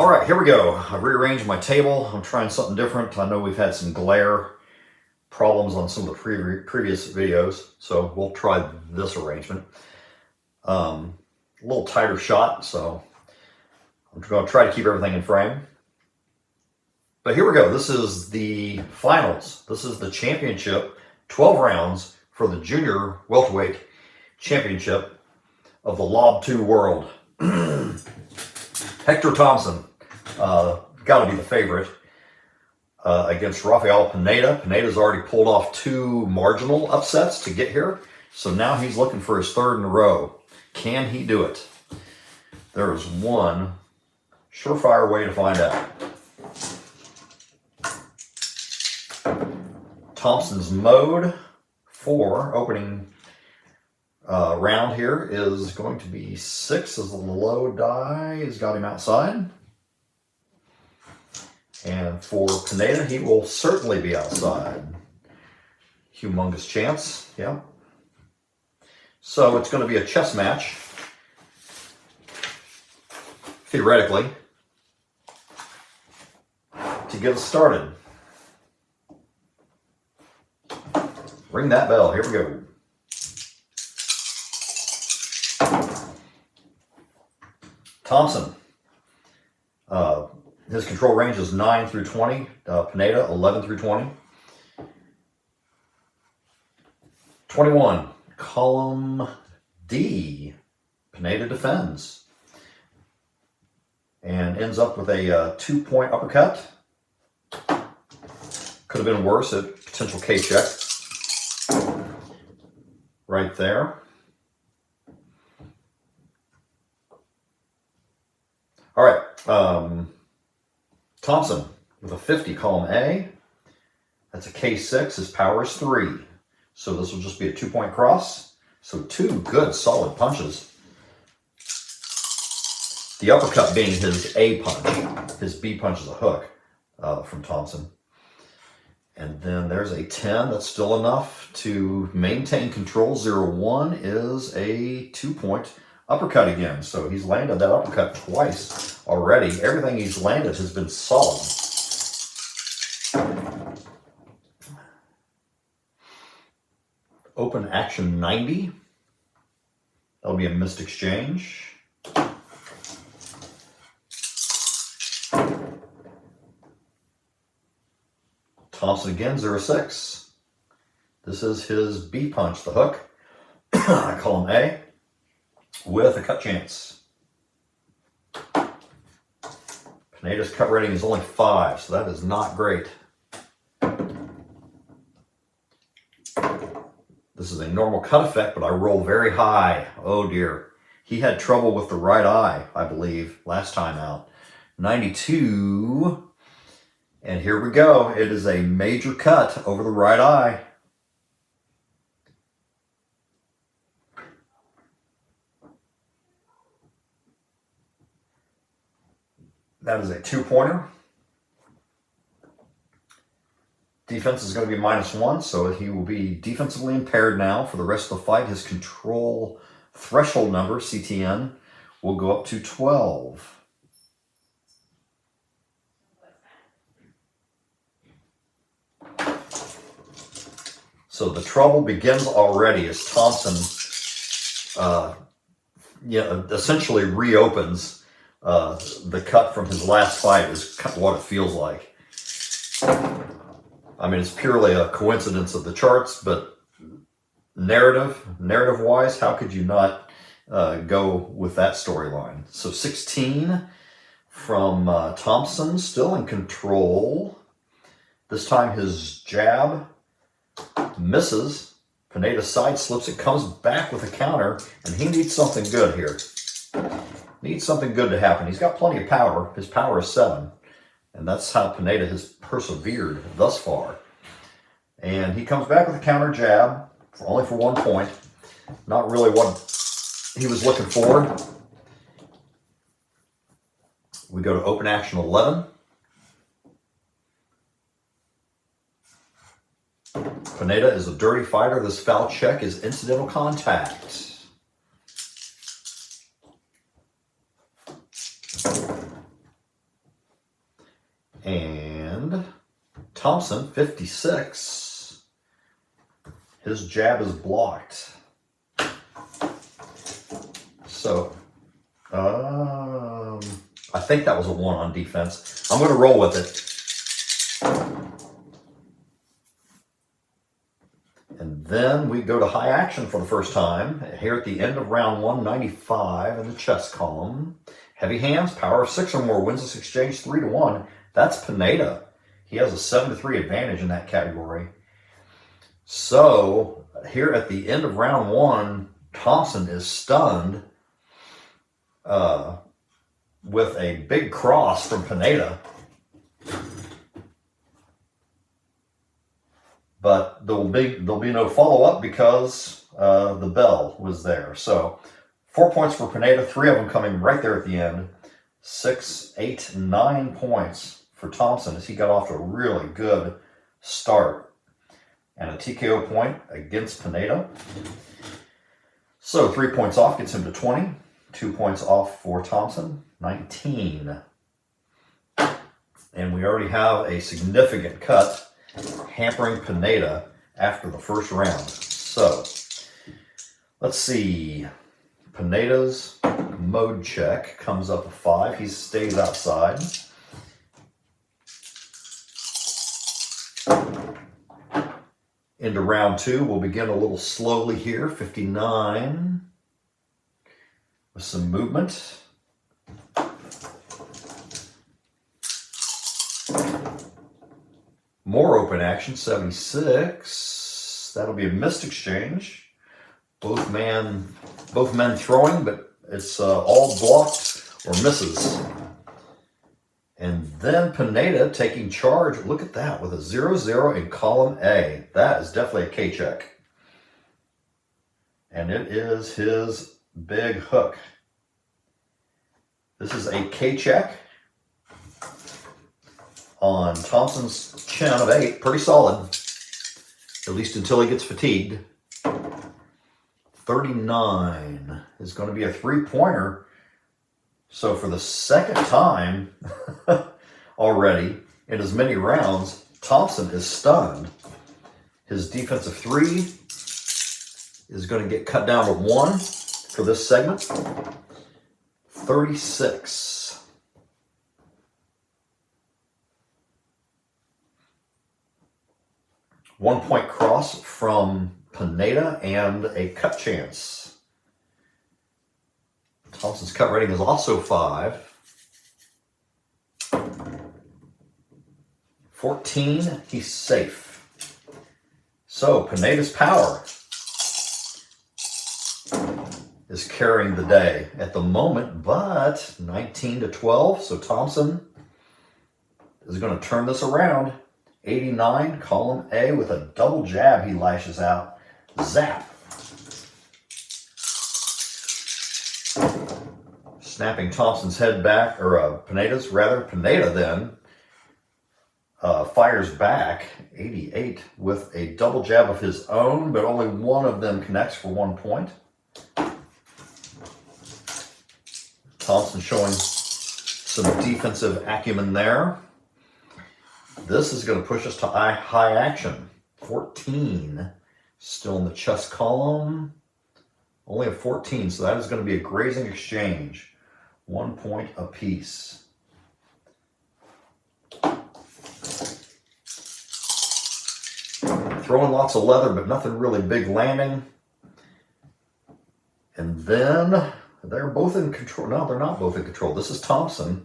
All right, here we go. I've rearranged my table. I'm trying something different. I know we've had some glare problems on some of the previous videos, so we'll try this arrangement. A little tighter shot, so I'm going to try to keep everything in frame. But here we go. This is the finals. This is the championship, 12 rounds for the junior welterweight championship of the LOB2 world. Hector Thompson, got to be the favorite, against Rafael Pineda. Pineda's already pulled off 2 marginal upsets to get here, so now he's looking for his 3rd in a row. Can he do it? There is one surefire way to find out. Thompson's mode for opening round here is going to be 6 as the low die has got him outside. And for Pineda, he will certainly be outside. Humongous chance, yeah. So it's going to be a chess match, theoretically, to get us started. Ring that bell, here we go. Thompson, his control range is 9 through 20. Pineda, 11 through 20. 21, column D. Pineda defends. And ends up with a 2-point uppercut. Could have been worse at potential K-check. Right there. All right, Thompson with a 50, column A. That's a K6, his power is 3. So this will just be a 2-point cross. So 2 good, solid punches. The uppercut being his A punch. His B punch is a hook from Thompson. And then there's a 10, that's still enough to maintain control. 0-1 is a 2-point uppercut again. So he's landed that uppercut twice already. Everything he's landed has been solid. Open action 90. That'll be a missed exchange. Thompson again, 0-6. This is his B punch, the hook. I call him A, with a cut chance. Pineda's cut rating is only 5, so that is not great. This is a normal cut effect, but I roll very high. Oh dear. He had trouble with the right eye, I believe, last time out. 92. And here we go. It is a major cut over the right eye. That is a 2-pointer. Defense is going to be -1, so he will be defensively impaired now for the rest of the fight. His control threshold number, CTN, will go up to 12. So the trouble begins already as Thompson essentially reopens the cut from his last fight, is what it feels like. I mean, it's purely a coincidence of the charts, but narrative-wise, how could you not go with that storyline? So 16 from Thompson, still in control. This time his jab misses. Pineda side slips it, comes back with a counter, and he needs something good here. Needs something good to happen. He's got plenty of power. His power is 7. And that's how Pineda has persevered thus far. And he comes back with a counter jab, only for 1 point. Not really what he was looking for. We go to open action 11. Pineda is a dirty fighter. This foul check is incidental contact. Thompson, 56. His jab is blocked. So, I think that was a 1 on defense. I'm going to roll with it. And then we go to high action for the first time. Here at the end of round 195 in the chess column. Heavy hands, power of 6 or more wins this exchange 3-1. That's Pineda. He has a 7-3 advantage in that category. So here at the end of round 1, Thompson is stunned with a big cross from Pineda. But there'll be no follow-up because the bell was there. So 4 points for Pineda, 3 of them coming right there at the end. 6, 8, 9 points for Thompson as he got off to a really good start. And a TKO point against Pineda. So 3 points off gets him to 20. 2 points off for Thompson, 19. And we already have a significant cut hampering Pineda after the first round. So let's see. Pineda's mode check comes up a 5. He stays outside. Into round 2, we'll begin a little slowly here. 59 with some movement. More open action, 76. That'll be a missed exchange. Both men throwing, but it's all blocked or misses. And then Pineda taking charge. Look at that with a 0-0 in column A. That is definitely a K check. And it is his big hook. This is a K check on Thompson's chin of 8. Pretty solid, at least until he gets fatigued. 39 is going to be a 3-pointer. So for the second time already in as many rounds, Thompson is stunned. His defensive 3 is going to get cut down to 1 for this segment. 36. One-point cross from Pineda and a cut chance. Thompson's cut rating is also 5. 14, he's safe. So Pineda's power is carrying the day at the moment, but 19-12. So Thompson is going to turn this around. 89, column A with a double jab he lashes out. Zap. Snapping Thompson's head back, or Pineda's rather. Pineda then fires back, 88, with a double jab of his own, but only one of them connects for 1 point. Thompson showing some defensive acumen there. This is going to push us to high action. 14, still in the chess column. Only a 14, so that is going to be a grazing exchange. 1 point apiece. Throwing lots of leather, but nothing really big landing. And then they're both in control. No, they're not both in control. This is Thompson.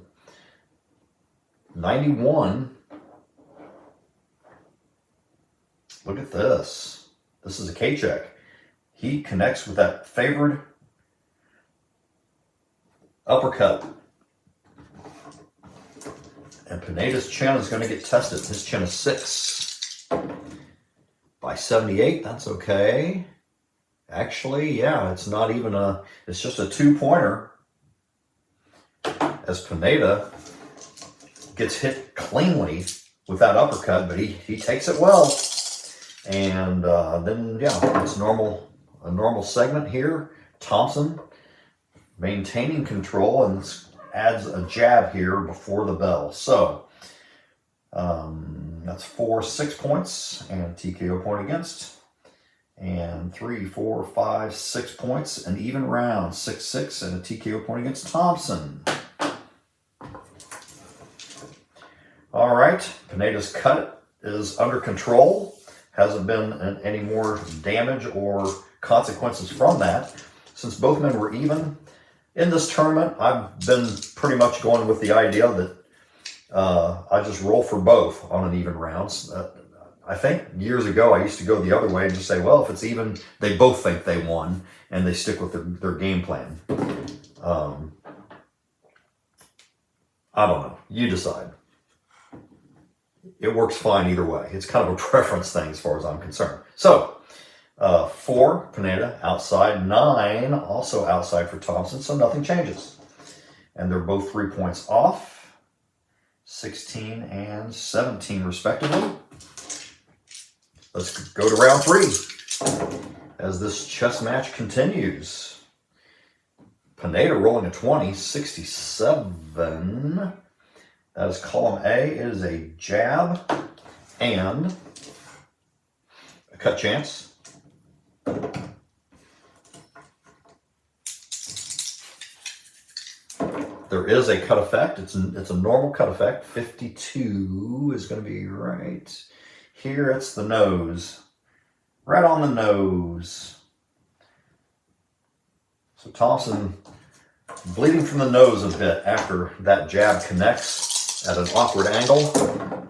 91. Look at this. This is a K check. He connects with that favored uppercut. And Pineda's chin is going to get tested. His chin is 6 by 78. That's okay. Actually, yeah, it's not even it's just a 2-pointer. As Pineda gets hit cleanly with that uppercut, but he takes it well. And then, yeah, it's a normal segment here. Thompson maintaining control and adds a jab here before the bell. So, That's 4, 6 points and a TKO point against. And 3, 4, 5, 6 points, an even round, 6, 6, and a TKO point against Thompson. All right, Pineda's cut is under control. Hasn't been any more damage or consequences from that. Since both men were even in this tournament, I've been pretty much going with the idea that I just roll for both on an even rounds. I think years ago I used to go the other way and just say, well, if it's even, they both think they won, and they stick with their game plan. I don't know. You decide. It works fine either way. It's kind of a preference thing as far as I'm concerned. So, 4, Pineda, outside. 9, also outside for Thompson, so nothing changes. And they're both 3 points off. 16 and 17 respectively. Let's go to round 3 as this chess match continues. Pineda rolling a 20, 67. That is column A. It is a jab and a cut chance. There is a cut effect. It's a normal cut effect. 52 is going to be right here. It's the nose. Right on the nose. So Thompson bleeding from the nose a bit after that jab connects at an awkward angle.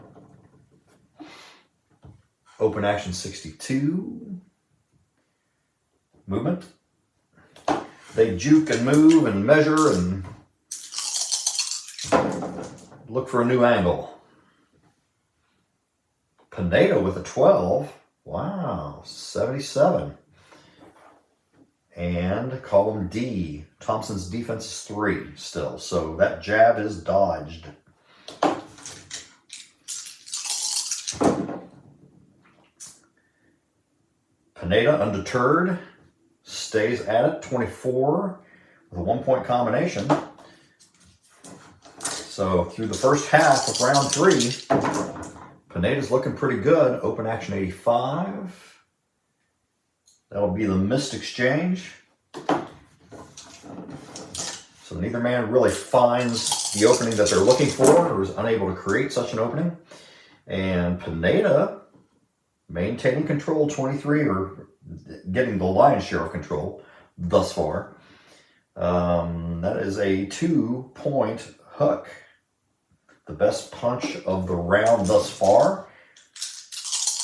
Open action 62. Movement. They juke and move and measure and look for a new angle. Pineda with a 12. Wow, 77. And column D. Thompson's defense is 3 still. So that jab is dodged. Pineda, undeterred, stays at it, 24 with a 1-point combination. So through the first half of round 3, Pineda's looking pretty good. Open action 85. That'll be the missed exchange. So neither man really finds the opening that they're looking for or is unable to create such an opening. And Pineda maintaining control, 23, or getting the lion's share of control thus far. That is a 2-point hook. The best punch of the round thus far,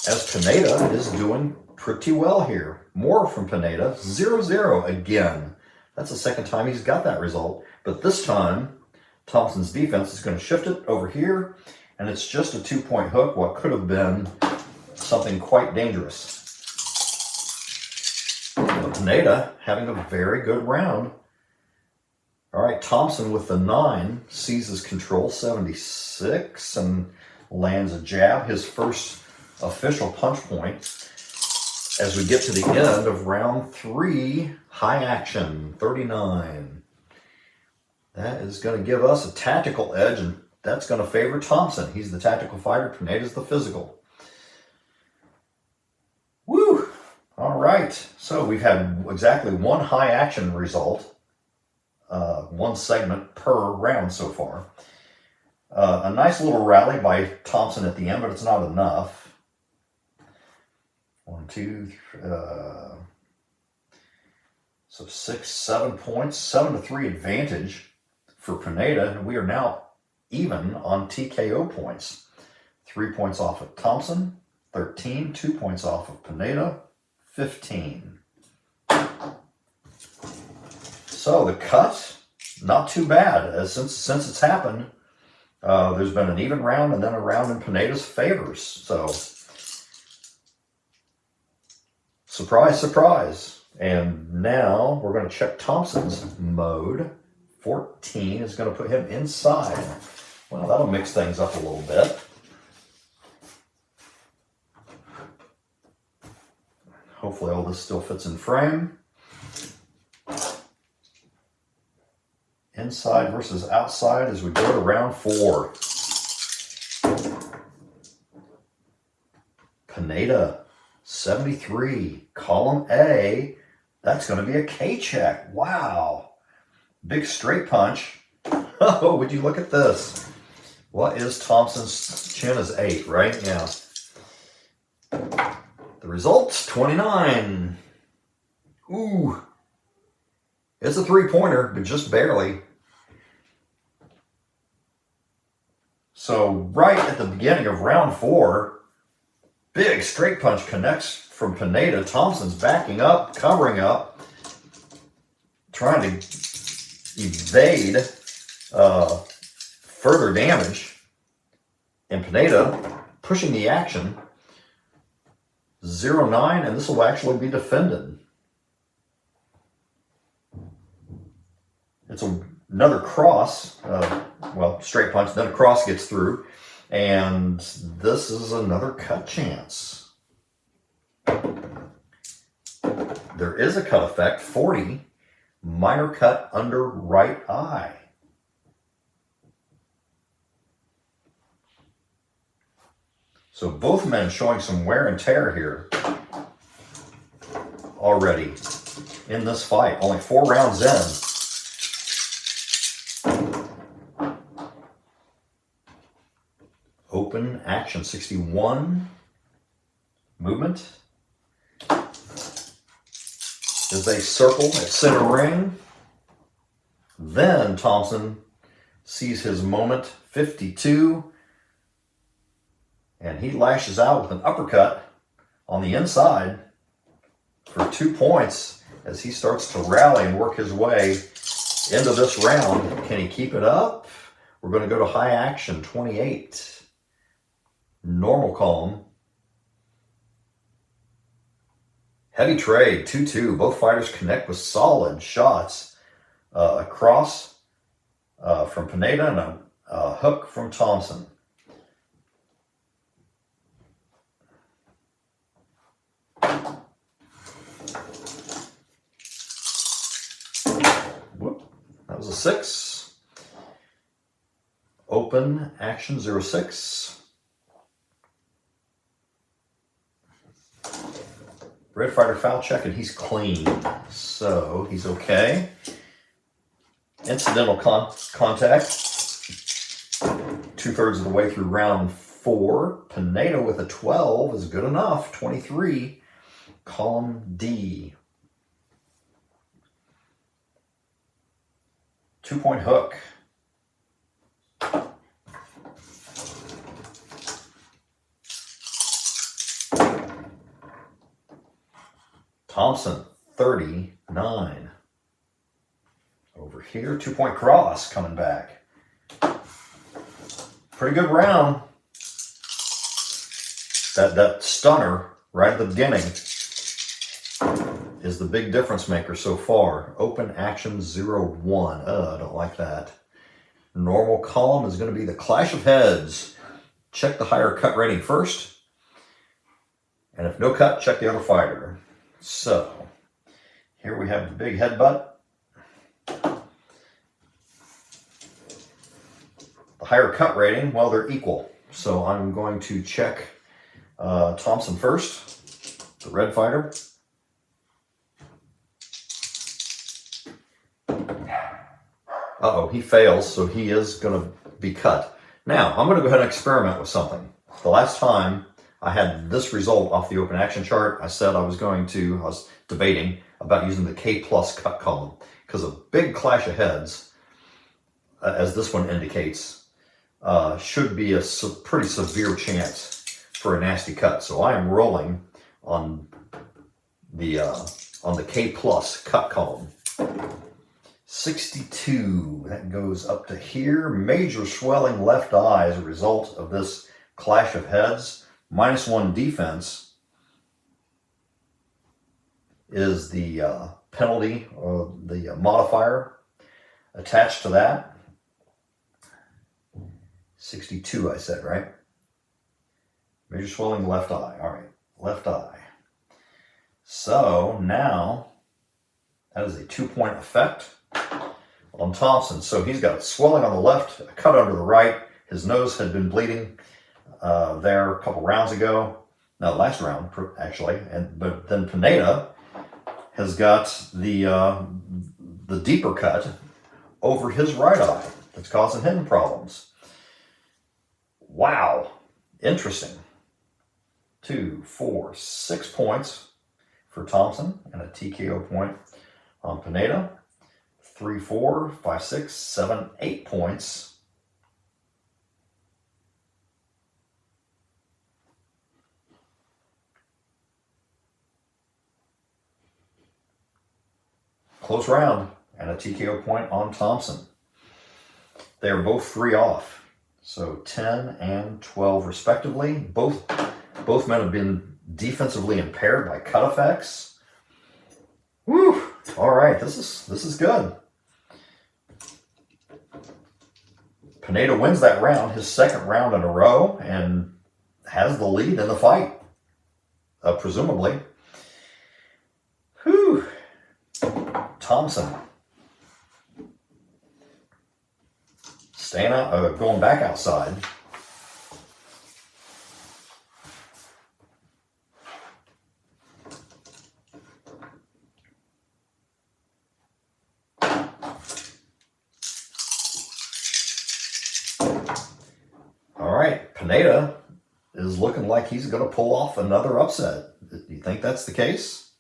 as Pineda is doing pretty well here. More from Pineda, 0-0 again. That's the second time he's got that result. But this time, Thompson's defense is going to shift it over here, and it's just a 2-point hook, what could have been something quite dangerous. But Pineda having a very good round. All right, Thompson with the 9 seizes control, 76, and lands a jab, his first official punch point. As we get to the end of round 3, high action, 39. That is going to give us a tactical edge, and that's going to favor Thompson. He's the tactical fighter, Pineda's the physical. Woo! All right, so we've had exactly 1 high action result. 1 segment per round so far. A nice little rally by Thompson at the end, but it's not enough. 1, 2, 3, so 6, 7 points, 7-3 advantage for Pineda, and we are now even on TKO points. 3 points off of Thompson, 13, 2 points off of Pineda, 15. So the cut, not too bad. Since it's happened, there's been an even round and then a round in Pineda's favors. So, surprise, surprise. And now we're going to check Thompson's mode. 14 is going to put him inside. Well, that'll mix things up a little bit. Hopefully all this still fits in frame. Inside versus outside as we go to round 4. Pineda, 73. Column A, that's going to be a K check. Wow. Big straight punch. Oh, would you look at this? What is Thompson's chin is 8, right? Yeah. The result, 29. Ooh. It's a 3-pointer, but just barely. So right at the beginning of round 4, big straight punch connects from Pineda. Thompson's backing up, covering up, trying to evade further damage. And Pineda pushing the action. 0-9, and this will actually be defended. It's another cross, straight punch, then a cross gets through, and this is another cut chance. There is a cut effect, 40, minor cut under right eye. So both men showing some wear and tear here already in this fight. Only 4 rounds in. Open action, 61. Movement. As they circle at center ring. Then Thompson sees his moment, 52. And he lashes out with an uppercut on the inside for 2 points as he starts to rally and work his way into this round. Can he keep it up? We're going to go to high action, 28. Normal column. Heavy trade, 2-2. Both fighters connect with solid shots. A cross from Pineda and a hook from Thompson. Whoop, that was a 6. Open action, 0-6. Red fighter foul check and he's clean, so he's okay. Incidental contact. 2/3 of the way through round 4. Pineda with a 12 is good enough. 23. Column D. 2-point hook. Thompson, 39. Over here, 2-point cross coming back. Pretty good round. That stunner right at the beginning is the big difference maker so far. Open action, 0-1. I don't like that. Normal column is going to be the clash of heads. Check the higher cut rating first. And if no cut, check the other fighter. So, here we have the big headbutt. The higher cut rating, well, they're equal. So I'm going to check Thompson first, the red fighter. Uh-oh, he fails, so he is going to be cut. Now, I'm going to go ahead and experiment with something. The last time I had this result off the open action chart, I said I was debating about using the K+ cut column because a big clash of heads, as this one indicates, should be a pretty severe chance for a nasty cut. So I am rolling on the K+ cut column. 62, that goes up to here. Major swelling left eye as a result of this clash of heads. -1 defense is the penalty or the modifier attached to that. 62, I said, right? Major swelling left eye. All right, left eye. So now that is a 2-point effect on Thompson. So he's got swelling on the left, a cut under the right. His nose had been bleeding there a couple rounds ago. No, last round, actually. But then Pineda has got the deeper cut over his right eye that's causing him problems. Wow. Interesting. 2, 4, 6 points for Thompson and a TKO point on Pineda. 3, 4, 5, 6, 7, 8 points. Close round and a TKO point on Thompson. They are both 3 off. So 10 and 12 respectively. Both men have been defensively impaired by cut effects. Woo! All right, this is good. Pineda wins that round, his second round in a row, and has the lead in the fight, presumably. Whew. Thompson staying out, going back outside. All right, Pineda is looking like he's going to pull off another upset. Do you think that's the case?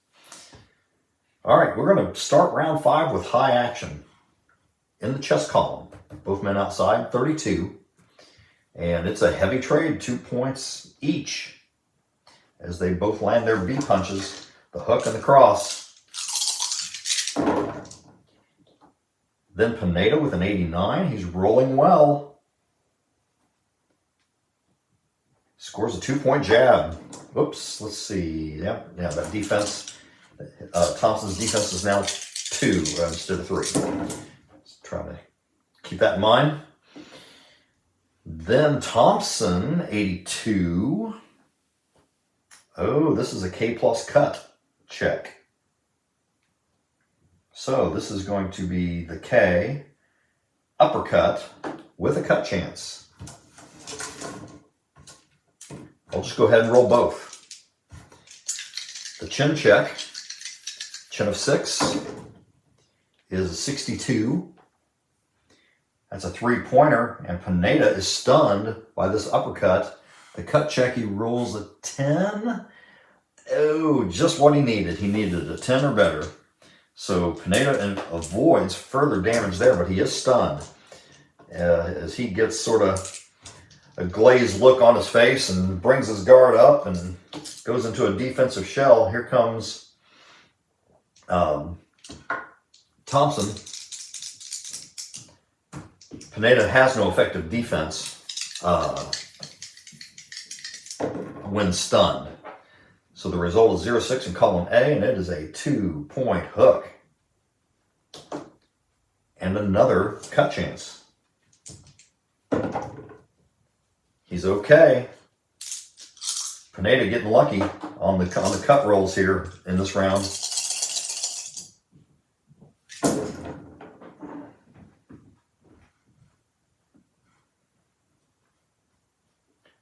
All right, we're going to start round 5 with high action. In the chess column, both men outside, 32. And it's a heavy trade, 2 points each, as they both land their B punches, the hook and the cross. Then Pineda with an 89. He's rolling well. Scores a 2-point jab. Oops, let's see. Yeah, that defense. Thompson's defense is now 2 instead of 3. Let's try to keep that in mind. Then Thompson, 82. Oh, this is a K plus cut check. So this is going to be the K uppercut with a cut chance. I'll just go ahead and roll both. The chin check, chin of 6, is a 62. That's a 3-pointer, and Pineda is stunned by this uppercut. The cut check, he rolls a 10. Oh, just what he needed. He needed a 10 or better. So Pineda avoids further damage there, but he is stunned as he gets sort of a glazed look on his face and brings his guard up and goes into a defensive shell. Here comes Thompson. Pineda has no effective defense when stunned. So the result is 0-6 in column A, and it is a 2-point hook. And another cut chance. He's okay. Pineda getting lucky on the cut rolls here in this round.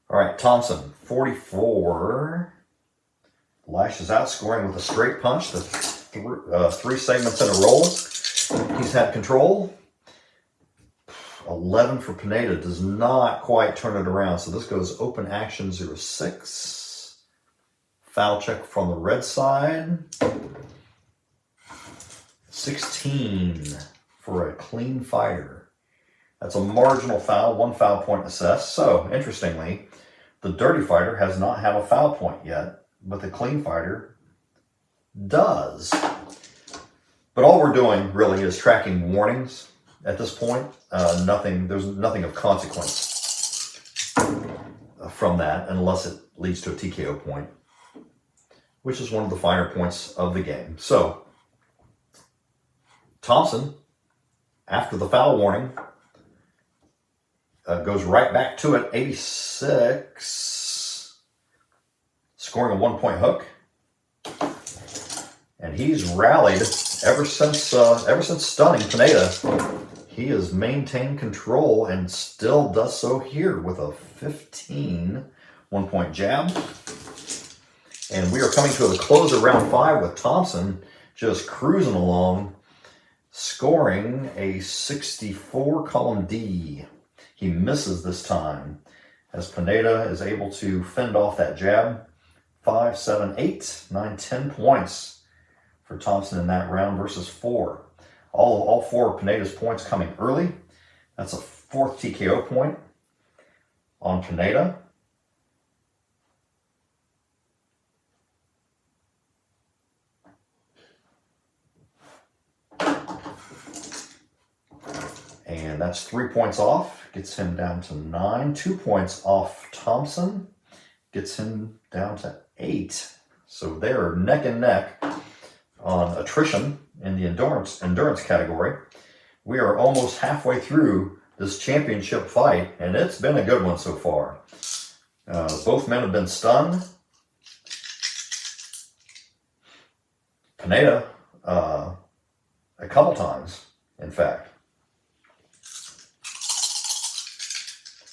All right, Thompson, 44. Lashes out, scoring with a straight punch. The 3 segments in a row. He's had control. 11 for Pineda does not quite turn it around. So this goes open action 0-6. Foul check from the red side. 16 for a clean fighter. That's a marginal foul, 1 foul point assessed. So interestingly, the dirty fighter has not had a foul point yet, but the clean fighter does. But all we're doing really is tracking warnings at this point. There's nothing of consequence from that unless it leads to a TKO point, which is one of the finer points of the game. So Thompson, after the foul warning, goes right back to it, 86, scoring a 1-point hook. And he's rallied ever since stunning Pineda. He has maintained control and still does so here with a 15 1-point jab. And we are coming to the close of round 5 with Thompson just cruising along, scoring a 64 column D. He misses this time as Pineda is able to fend off that jab. 5, 7, 8, 9, 10 points for Thompson in that round versus 4. All 4 of Pineda's points coming early. That's a 4th TKO point on Pineda. And that's 3 points off, gets him down to 9. 2 points off Thompson, gets him down to 8. So they're neck and neck on attrition in the endurance category. We are almost halfway through this championship fight, and it's been a good one so far. Both men have been stunned. Pineda, a couple times, in fact.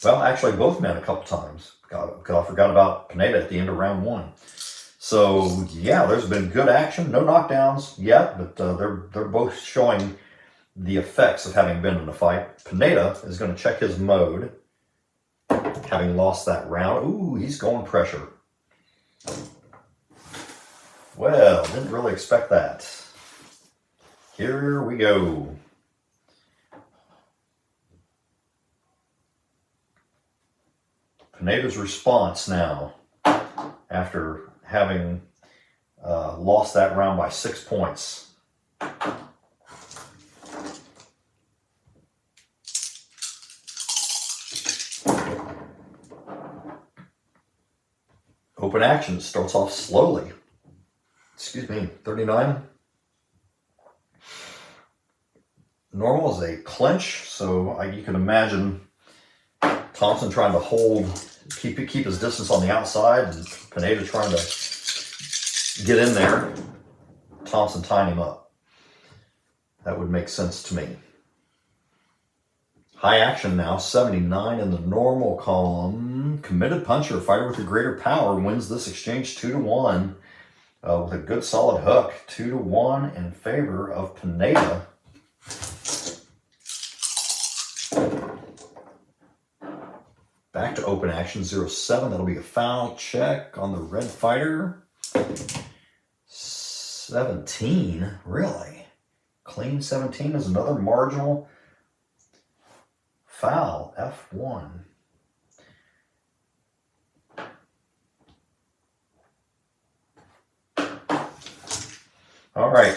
Well, actually, both men a couple times. I forgot about Pineda at the end of round 1. So, yeah, there's been good action. No knockdowns yet, but they're both showing the effects of having been in a fight. Pineda is going to check his mode, having lost that round. Ooh, he's going pressure. Well, didn't really expect that. Here we go. Pineda's response now, after having lost that round by 6 points. Open action starts off slowly. 39. Normal is a clinch, so you can imagine Thompson trying to keep his distance on the outside, and Pineda trying to get in there. Thompson tying him up. That would make sense to me. High action now, 79 in the normal column. Committed puncher, fighter with a greater power, wins this exchange 2-1 with a good solid hook. 2-1 in favor of Pineda. Back to open action, 0-7. That'll be a foul check on the red fighter. 17, really? Clean 17 is another marginal foul, F1. All right.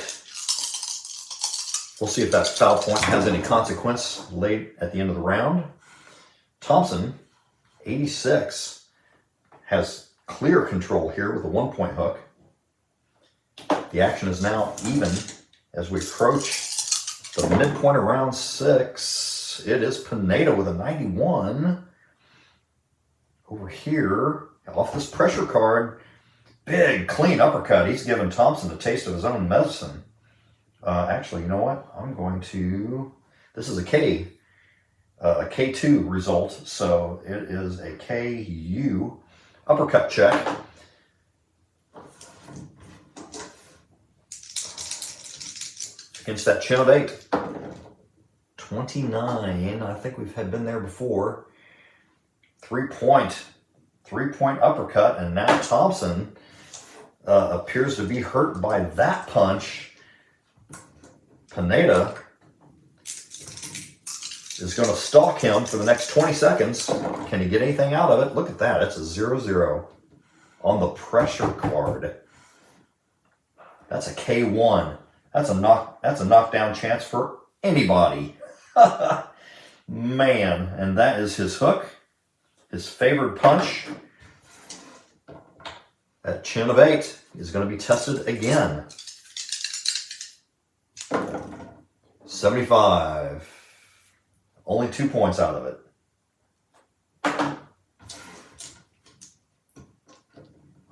We'll see if that foul point has any consequence late at the end of the round. Thompson, 86, has clear control here with a 1-point hook. The action is now even as we approach the midpoint of round 6. It is Pineda with a 91. Over here, off this pressure card, big, clean uppercut. He's giving Thompson a taste of his own medicine. Actually, you know what? I'm going to... This is a K2 result, so it is a KU uppercut check. Against that chin of 8. 29. I think we've been there before. 3-point uppercut, and now Thompson appears to be hurt by that punch. Pineda is going to stalk him for the next 20 seconds. Can he get anything out of it? Look at that. It's a 0-0 on the pressure card. That's a K1. That's a knockdown chance for anybody. Man, and that is his hook. His favored punch. That chin of 8 is going to be tested again. 75. Only 2 points out of it.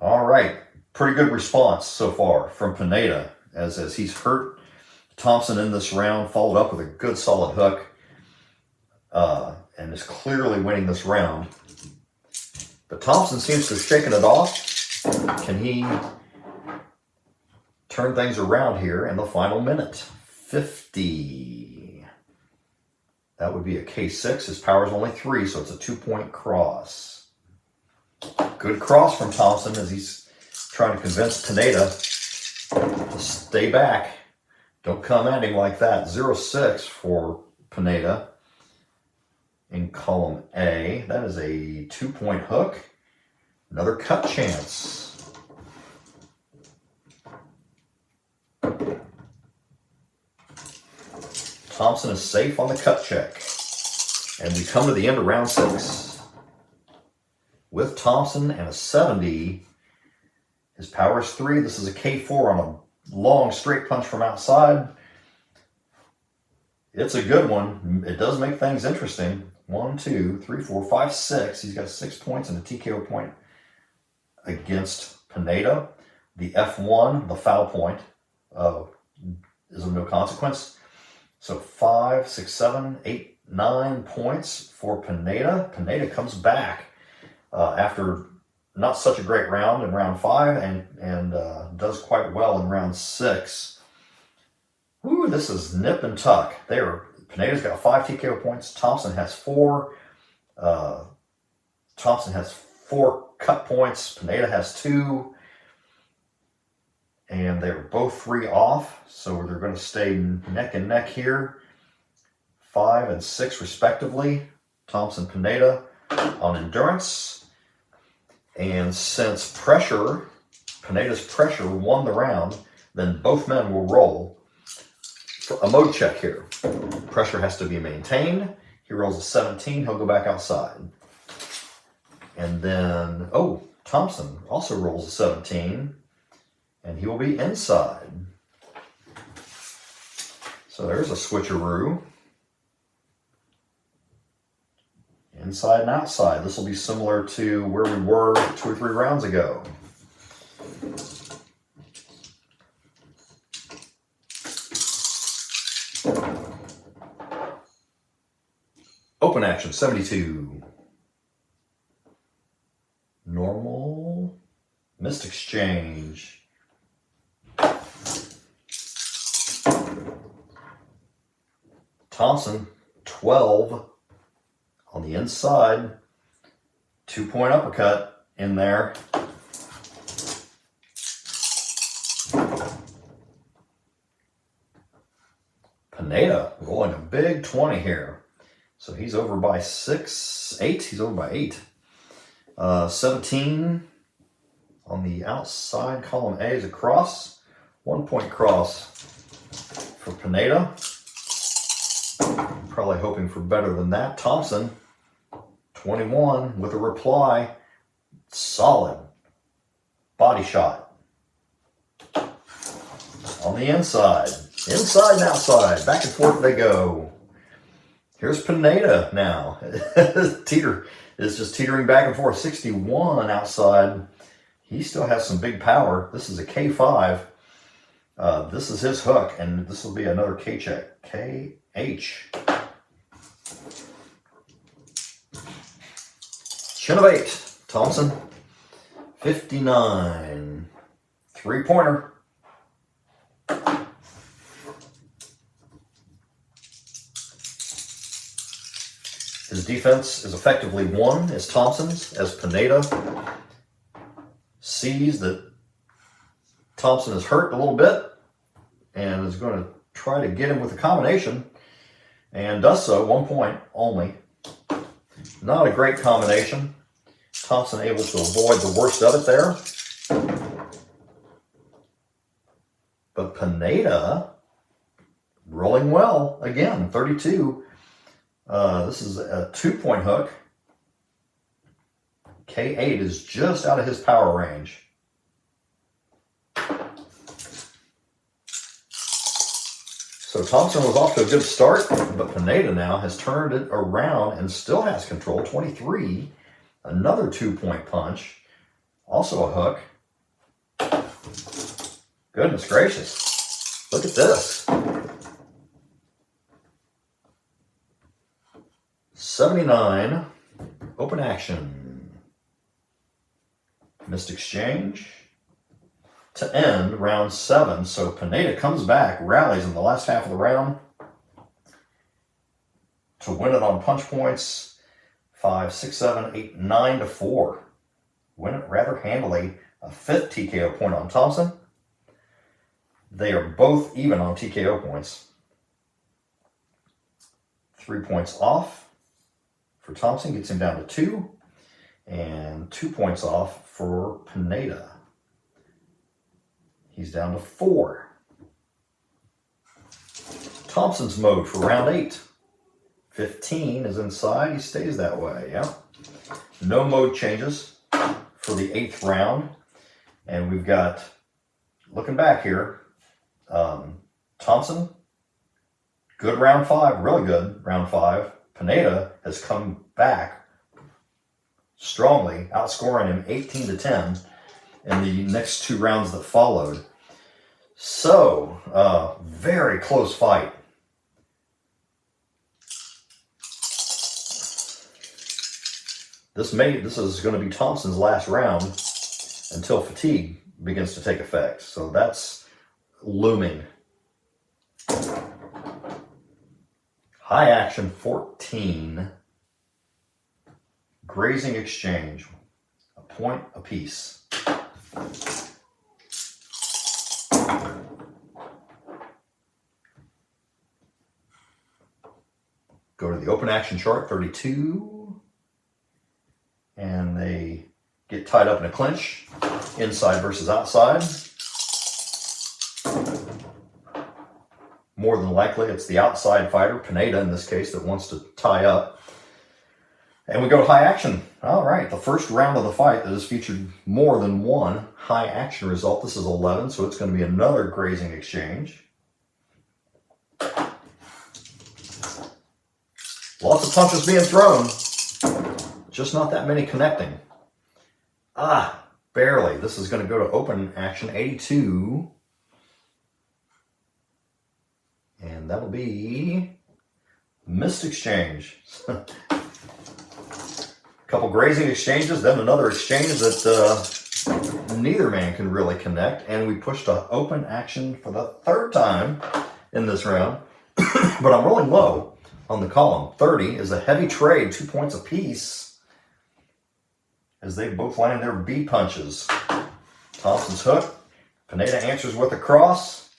All right. Pretty good response so far from Pineda as he's hurt Thompson in this round, followed up with a good solid hook, and is clearly winning this round. But Thompson seems to have shaken it off. Can he turn things around here in the final minute? 50. That would be a K6. His power is only 3, so it's a 2-point cross. Good cross from Thompson as he's trying to convince Pineda to stay back. Don't come at him like that. 0-6 for Pineda in column A. That is a 2-point hook. Another cut chance. Thompson is safe on the cut check. And we come to the end of round 6. With Thompson and a 70, his power is 3. This is a K4 on a long straight punch from outside. It's a good one. It does make things interesting. 1, 2, 3, 4, 5, 6. He's got 6 points and a TKO point against Pineda. The F1, the foul point, is of no consequence. So 5, 6, 7, 8, 9 points for Pineda. Pineda comes back after not such a great round in round 5 and does quite well in round 6. Woo, this is nip and tuck. Pineda's got 5 TKO points. Thompson has 4. Thompson has 4 cut points. Pineda has 2. And they're both 3 off, so they're going to stay neck and neck here. 5 and 6 respectively. Thompson, Pineda on endurance. And since Pineda's pressure won the round, then both men will roll for a mode check here. Pressure has to be maintained. He rolls a 17, he'll go back outside. And then, Thompson also rolls a 17. And he will be inside. So there's a switcheroo. Inside and outside. This will be similar to where we were 2 or 3 rounds ago. Open action, 72. Normal. Missed exchange. Thompson, 12 on the inside, 2-point uppercut in there. Pineda rolling a big 20 here. So he's over by 8. He's over by 8. 17 on the outside. Column A is a cross. 1-point cross for Pineda. Probably hoping for better than that. Thompson, 21 with a reply. Solid body shot. On the inside. Inside and outside. Back and forth they go. Here's Pineda now. Teeter is just teetering back and forth. 61 outside. He still has some big power. This is a K5. This is his hook, and this will be another K check. KH. Chin of 8. Thompson. 59. 3-pointer. His defense is effectively 1 as Thompson's, as Pineda sees that Thompson is hurt a little bit and is going to try to get him with a combination and does so. 1 point only. Not a great combination. Thompson able to avoid the worst of it there. But Pineda rolling well again. 32. This is a 2-point hook. K8 is just out of his power range. So Thompson was off to a good start, but Pineda now has turned it around and still has control. 23. Another 2-point punch. Also a hook. Goodness gracious. Look at this. 79. Open action. Missed exchange to end round 7. So Pineda comes back, rallies in the last half of the round to win it on punch points. 5, 6, 7, 8, 9 to 4. Win it rather handily. A 5th TKO point on Thompson. They are both even on TKO points. 3 points off for Thompson, gets him down to 2. And 2 points off for Pineda. He's down to 4. Thompson's mode for round 8. 15 is inside. He stays that way. Yeah. No mode changes for the 8th round. And we've got, looking back here, Thompson, good round 5, really good round 5. Pineda has come back strongly, outscoring him 18-10 in the next 2 rounds that followed. So, very close fight. This is going to be Thompson's last round until fatigue begins to take effect. So that's looming. High action 14. Grazing exchange. A point apiece. Go to the open action chart, 32. And they get tied up in a clinch. Inside versus outside. More than likely, it's the outside fighter, Pineda in this case, that wants to tie up. And we go to high action. All right, the first round of the fight that has featured more than one high action result. This is 11, so it's going to be another grazing exchange. Lots of punches being thrown. Just not that many connecting. Barely. This is going to go to open action 82. And that'll be missed exchange. Couple grazing exchanges, then another exchange that neither man can really connect. And we pushed to open action for the 3rd time in this round. But I'm rolling low on the column. 30 is a heavy trade, 2 points apiece, as they both land their B punches. Thompson's hook. Pineda answers with a cross.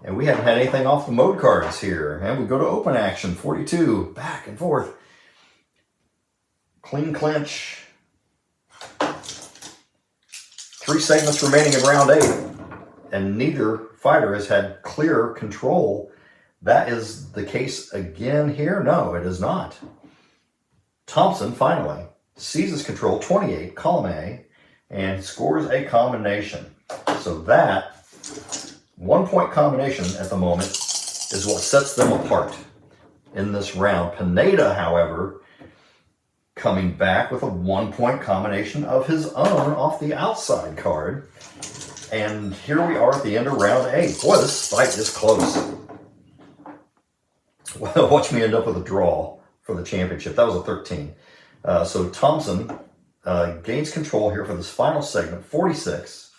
And we haven't had anything off the mode cards here. And we go to open action, 42. Back and forth. Clean clinch. 3 segments remaining in round 8. And neither fighter has had clear control. That is the case again here? No, it is not. Thompson finally seizes control, 28, column A, and scores a combination. So that 1 point combination at the moment is what sets them apart in this round. Pineda, however, coming back with a 1 point combination of his own off the outside card. And here we are at the end of round 8. Boy, this fight is close. Well, watch me end up with a draw for the championship. That was a 13. So Thompson gains control here for this final segment, 46,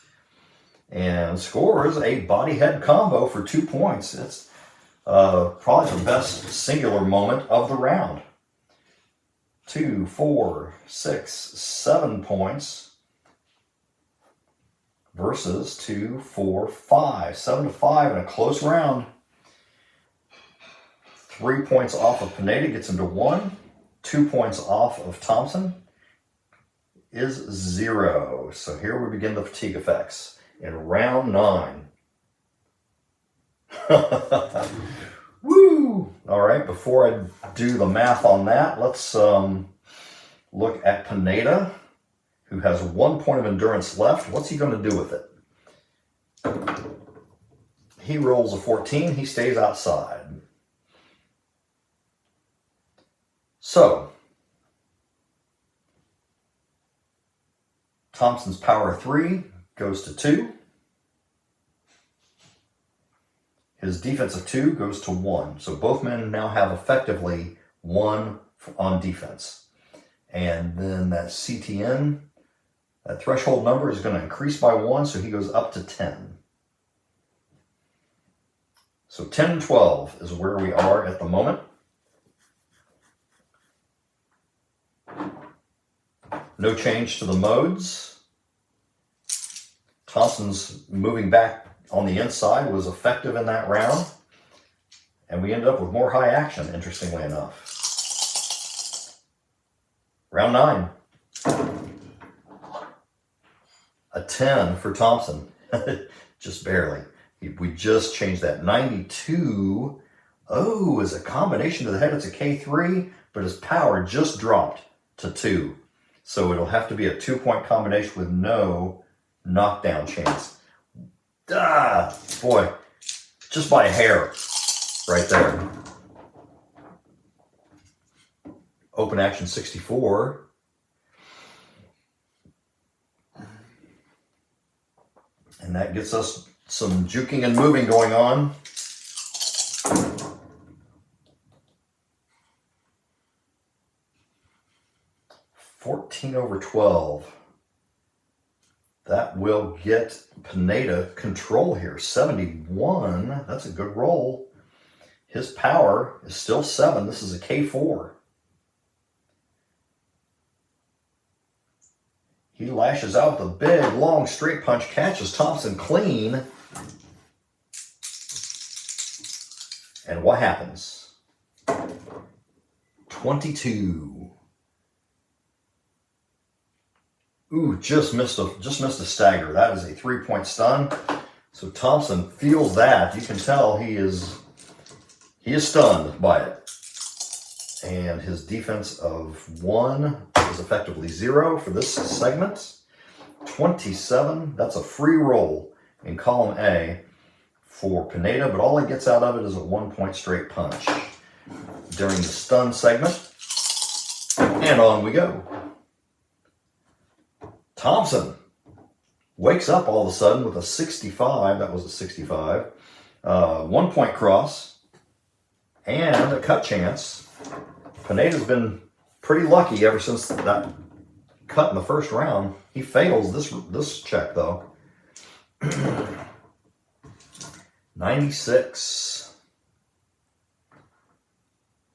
and scores a body-head combo for 2 points. It's probably the best singular moment of the round. 2, 4, 6, 7 points versus 2, 4, 5. 7-5 in a close round. 3 points off of Pineda gets him to 1. 2 points off of Thompson is 0. So here we begin the fatigue effects in round 9. Woo! All right, before I do the math on that, let's look at Pineda, who has 1 point of endurance left. What's he going to do with it? He rolls a 14. He stays outside. So, Thompson's power 3 goes to 2. His defensive 2 goes to 1. So both men now have effectively 1 on defense. And then that CTN, that threshold number is going to increase by 1, so he goes up to 10. So 10 and 12 is where we are at the moment. No change to the modes. Thompson's moving back on the inside was effective in that round. And we ended up with more high action, interestingly enough. Round 9. A 10 for Thompson. Just barely. We just changed that. 92. Oh, is a combination to the head. It's a K3, but his power just dropped to 2. So it'll have to be a 2-point combination with no knockdown chance. Ah, boy, just by a hair right there. Open action 64. And that gets us some juking and moving going on. $14/12. That will get Pineda control here. 71. That's a good roll. His power is still 7. This is a K4. He lashes out with a big, long, straight punch, catches Thompson clean. And what happens? 22. Ooh, just missed a stagger. That is a 3-point stun. So Thompson feels that. You can tell he is stunned by it. And his defense of 1 is effectively 0 for this segment. 27, that's a free roll in column A for Pineda, but all he gets out of it is a 1-point straight punch during the stun segment. And on we go. Thompson wakes up all of a sudden with a 65. That was a 65. 1-point cross and a cut chance. Pineda's been pretty lucky ever since that cut in the first round. He fails this check though. 96.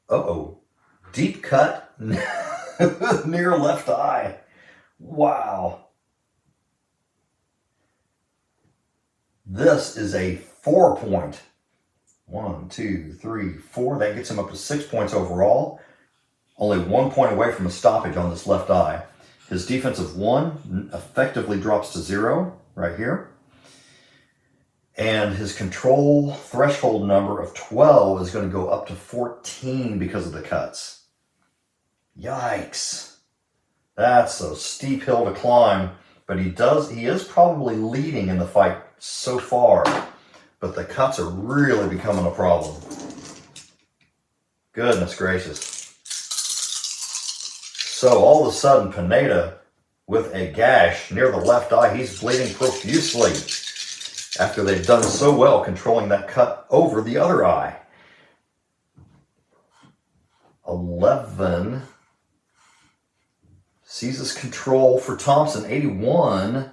Uh-oh. Deep cut near left eye. Wow. This is a 4-point. 1, 2, 3, 4. That gets him up to 6 points overall. Only 1 point away from a stoppage on this left eye. His defense of 1 effectively drops to 0 right here. And his control threshold number of 12 is going to go up to 14 because of the cuts. Yikes. That's a steep hill to climb, but he is probably leading in the fight so far, but the cuts are really becoming a problem. Goodness gracious. So all of a sudden, Pineda with a gash near the left eye, he's bleeding profusely after they've done so well controlling that cut over the other eye. 11. Seizes control for Thompson, 81.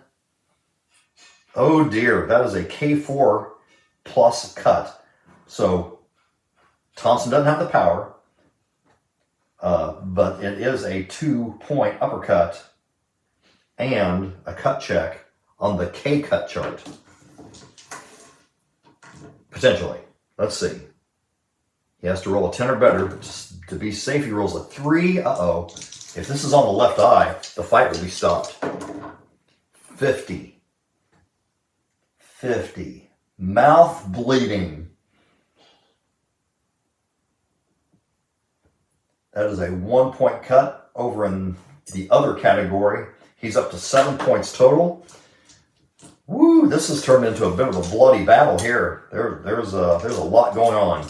Oh dear, that is a K4 plus cut. So Thompson doesn't have the power, but it is a 2-point uppercut and a cut check on the K cut chart. Potentially. Let's see. He has to roll a 10 or better. To be safe, he rolls a 3. Uh-oh. If this is on the left eye, the fight will be stopped. 50. 50. Mouth bleeding. That is a 1-point cut over in the other category. He's up to 7 points total. Woo, this has turned into a bit of a bloody battle here. There's a lot going on.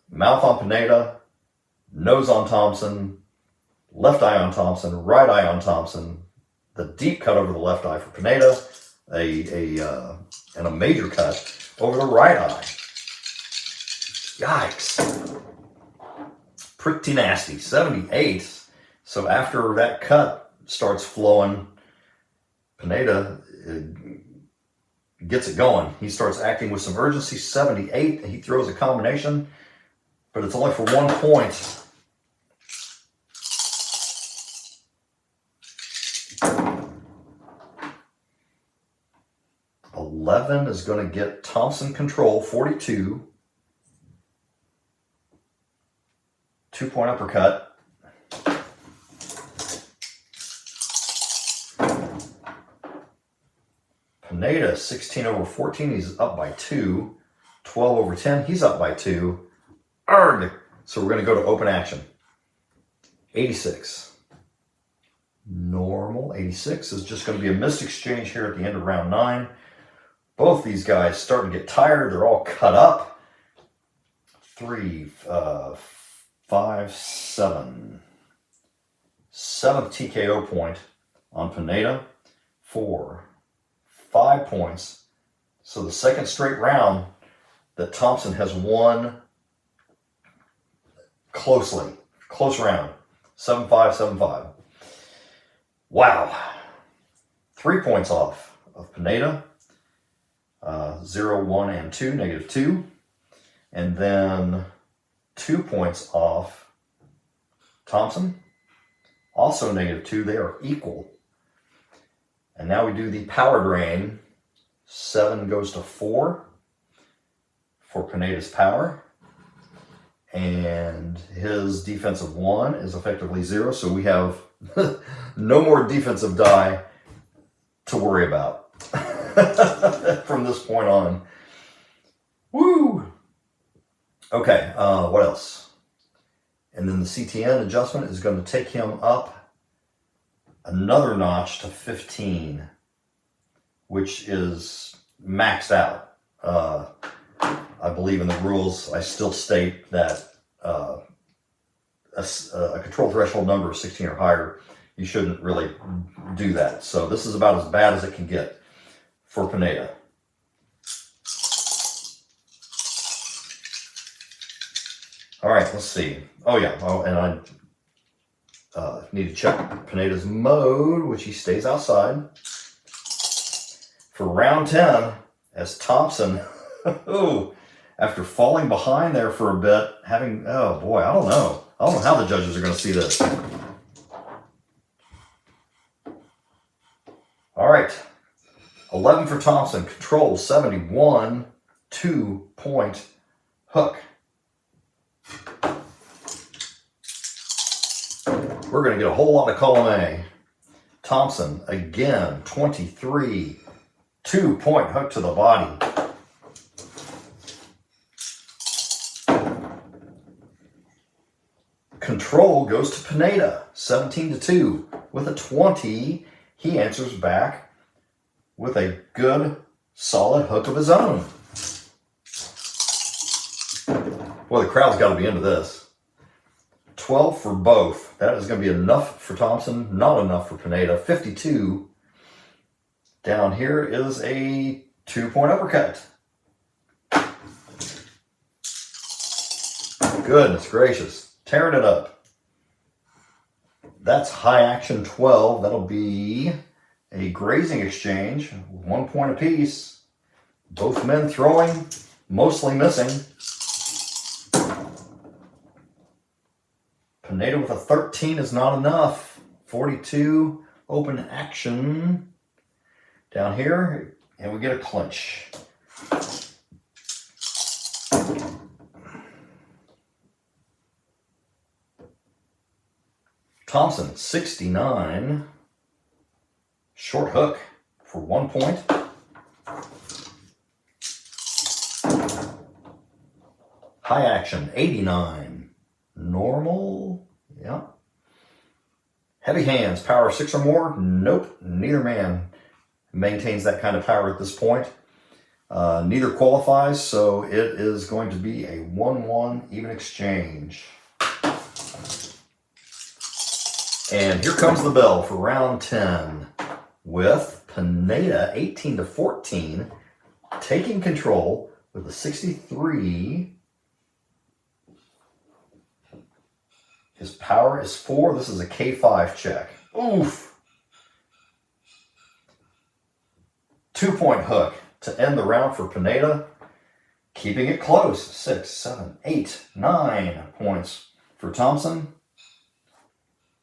Mouth on Pineda. Nose on Thompson, left eye on Thompson, right eye on Thompson, the deep cut over the left eye for Pineda, and a major cut over the right eye. Yikes. pretty nasty. 78. So after that cut starts flowing, Pineda gets it going. He starts acting with some urgency. 78. He throws a combination, but it's only for 1 point. $11 is going to get Thompson control. 42. 2-point uppercut. Pineda, 16 over 14. He's up by 2. 12 over 10. He's up by 2. Arg! So we're going to go to open action. 86. Normal. 86 is just going to be a missed exchange here at the end of round 9. Both these guys starting to get tired. They're all cut up. 3, 5, 7. 7th TKO point on Pineda. 4, 5 points. So the second straight round that Thompson has won closely. Close round. 7-5, 7-5. Wow. 3 points off of Pineda. 0, 1, and 2, -2. And then 2 points off Thompson. Also -2. They are equal. And now we do the power drain. 7 goes to 4 for Pineda's power. And his defensive 1 is effectively 0. So we have no more defensive die to worry about from this point on. Woo! Okay, what else? And then the CTN adjustment is going to take him up another notch to 15, which is maxed out. I believe in the rules, I still state that a control threshold number of 16 or higher, you shouldn't really do that. So this is about as bad as it can get for Pineda. All right, let's see. Oh yeah, and I need to check Pineda's mode, which he stays outside. For round 10, as Thompson, after falling behind there for a bit, oh boy, I don't know how the judges are going to see this. All right, 11 for Thompson, control 71, 2-point hook. We're going to get a whole lot of column A. Thompson, again, 23, 2-point hook to the body. Control goes to Pineda, 17-2. With a 20, he answers back with a good, solid hook of his own. Boy, the crowd's got to be into this. 12 for both. That is going to be enough for Thompson, not enough for Pineda. 52. Down here is a 2-point uppercut. Goodness gracious. Tearing it up. That's high action 12. That'll be a grazing exchange. 1 point apiece. Both men throwing, mostly missing. Pineda with a 13 is not enough. 42, open action. Down here, and we get a clinch. Thompson, 69. Short hook for 1 point. High action, 89. Normal, yeah. Heavy hands, power 6 or more? Nope, neither man maintains that kind of power at this point. Neither qualifies, so it is going to be a 1-1 even exchange. And here comes the bell for round 10 with Pineda 18-14 taking control with a 63. His power is 4. This is a K5 check. Oof. 2-point hook to end the round for Pineda. Keeping it close. 6, 7, 8, 9 points for Thompson.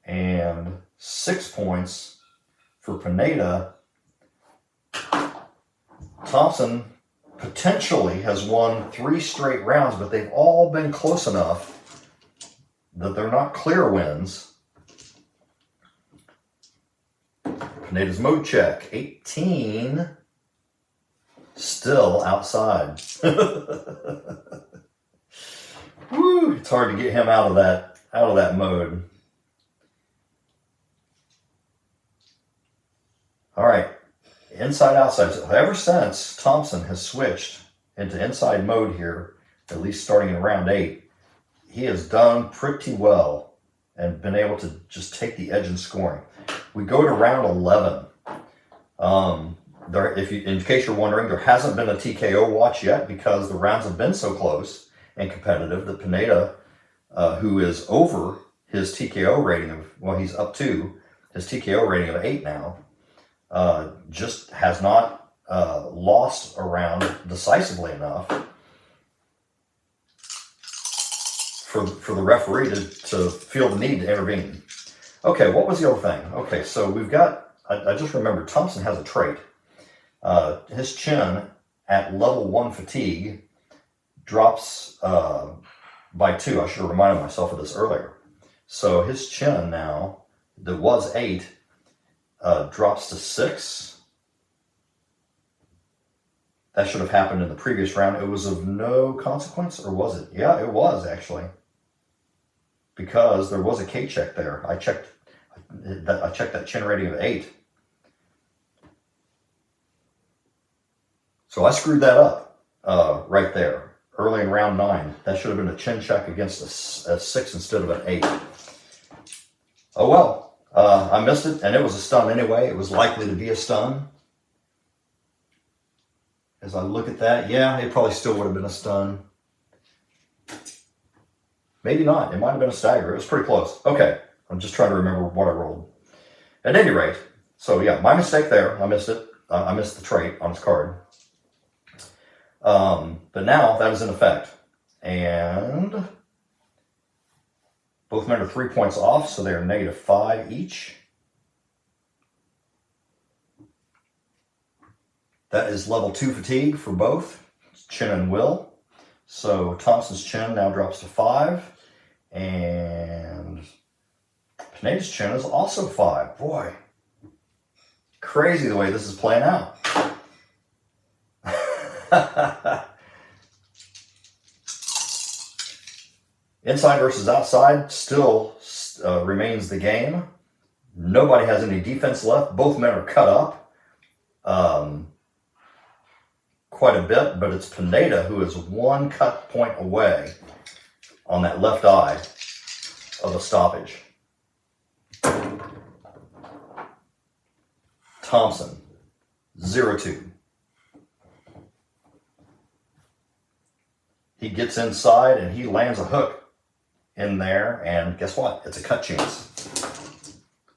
And 6 points for Pineda. Thompson potentially has won 3 straight rounds, but they've all been close enough that they're not clear wins. Pineda's mode check, 18, still outside. Woo, it's hard to get him out of that mode. All right, inside outside. So ever since Thompson has switched into inside mode here, at least starting in round 8, he has done pretty well and been able to just take the edge in scoring. We go to round 11. In case you're wondering, there hasn't been a TKO watch yet because the rounds have been so close and competitive that Pineda, who is over his TKO rating of, well, he's up to his TKO rating of 8 now, just has not lost a round decisively enough for the referee to feel the need to intervene. Okay, what was the other thing? Okay, so we've got, I just remembered Thompson has a trait. His chin at level 1 fatigue drops by 2. I should have reminded myself of this earlier. So his chin now, that was 8, drops to 6. That should have happened in the previous round. It was of no consequence, or was it? Yeah, it was actually. Because there was a K check there. I checked that chin rating of 8. So I screwed that up right there. Early in round 9. That should have been a chin check against a 6 instead of an 8. Oh well. I missed it, and it was a stun anyway. It was likely to be a stun. As I look at that, yeah, it probably still would have been a stun. Maybe not. It might have been a stagger. It was pretty close. Okay. I'm just trying to remember what I rolled. At any rate, so yeah, my mistake there. I missed it. I missed the trait on his card. But now that is in effect. And both men are 3 points off, so they are -5 each. That is level 2 fatigue for both, chin and will. So Thompson's chin now drops to 5, and Pineda's chin is also 5. Boy, crazy the way this is playing out. Inside versus outside still remains the game. Nobody has any defense left. Both men are cut up quite a bit, but it's Pineda who is 1 cut point away on that left eye of a stoppage. Thompson, 0-2. He gets inside and he lands a hook in there, and guess what? It's a cut chance.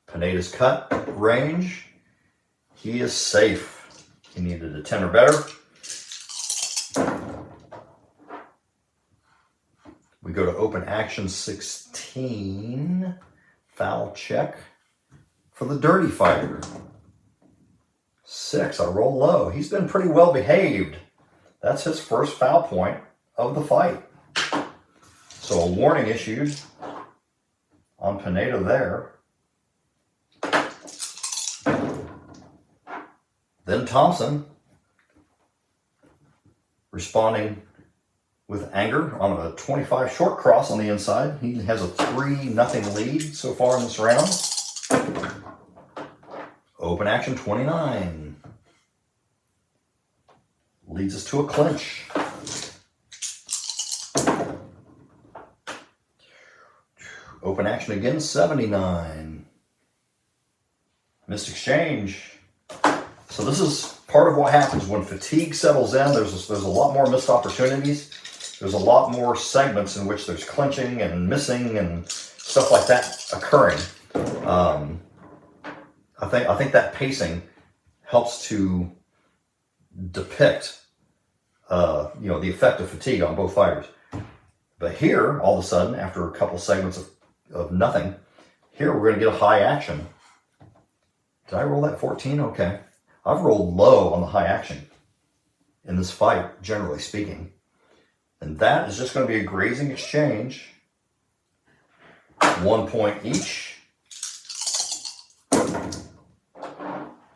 Pineda's cut range. He is safe. He needed a 10 or better. We go to open action 16. Foul check for the dirty fighter. 6. I roll low. He's been pretty well behaved. That's his first foul point of the fight. So a warning issued on Pineda there. Then Thompson responding with anger on a 25 short cross on the inside. He has a 3-0 lead so far in this round. Open action 29. Leads us to a clinch. Open action again, 79. Missed exchange. So this is part of what happens when fatigue settles in. There's a lot more missed opportunities. There's a lot more segments in which there's clinching and missing and stuff like that occurring. I think that pacing helps to depict, the effect of fatigue on both fighters. But here, all of a sudden, after a couple segments of nothing, here we're going to get a high action. Did I roll that 14? Okay. I've rolled low on the high action in this fight, generally speaking. And that is just going to be a grazing exchange. 1 point each.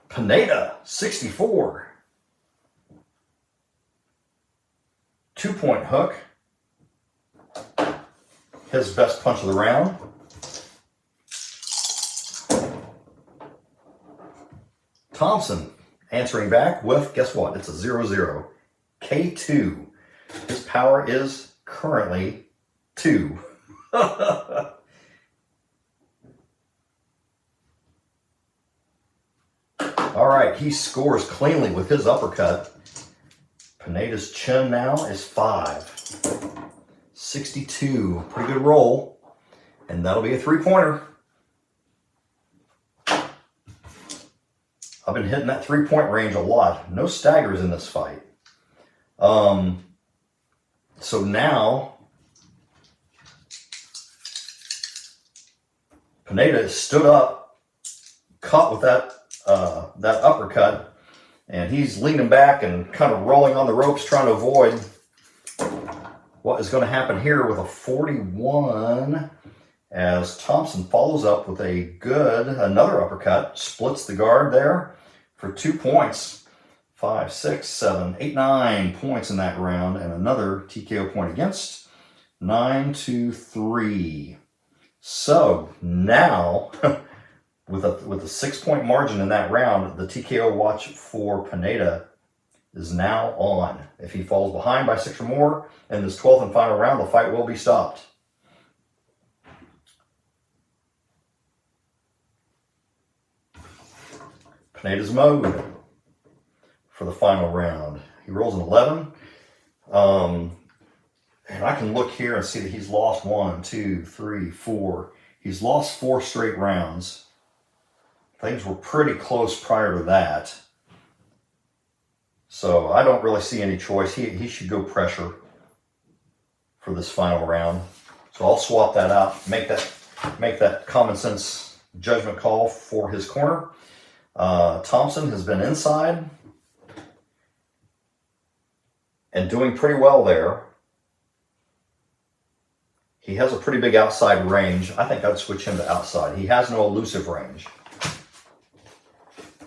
Pineda, 64. 2 point hook. His best punch of the round. Thompson answering back with, guess what? It's a 0-0. K2. His power is currently 2. All right, he scores cleanly with his uppercut. Pineda's chin now is 5. 62. Pretty good roll. And that'll be a 3-pointer. I've been hitting that 3-point range a lot. No staggers in this fight. So now, Pineda is stood up, caught with that uppercut, and he's leaning back and kind of rolling on the ropes, trying to avoid what is going to happen here with a 41, as Thompson follows up with another uppercut, splits the guard there for 2 points. 5, 6, 7, 8, 9 points in that round, and another TKO point against. 9-3. So now, with a 6-point margin in that round, the TKO watch for Pineda is now on. If he falls behind by 6 or more in this 12th and final round, the fight will be stopped. Pineda's mode for the final round. He rolls an 11. And I can look here and see that he's lost 1, 2, 3, 4. He's lost 4 straight rounds. Things were pretty close prior to that. So I don't really see any choice. He should go pressure for this final round. So I'll swap that out, make that common sense judgment call for his corner. Thompson has been inside and doing pretty well there. He has a pretty big outside range. I think I'd switch him to outside. He has no elusive range.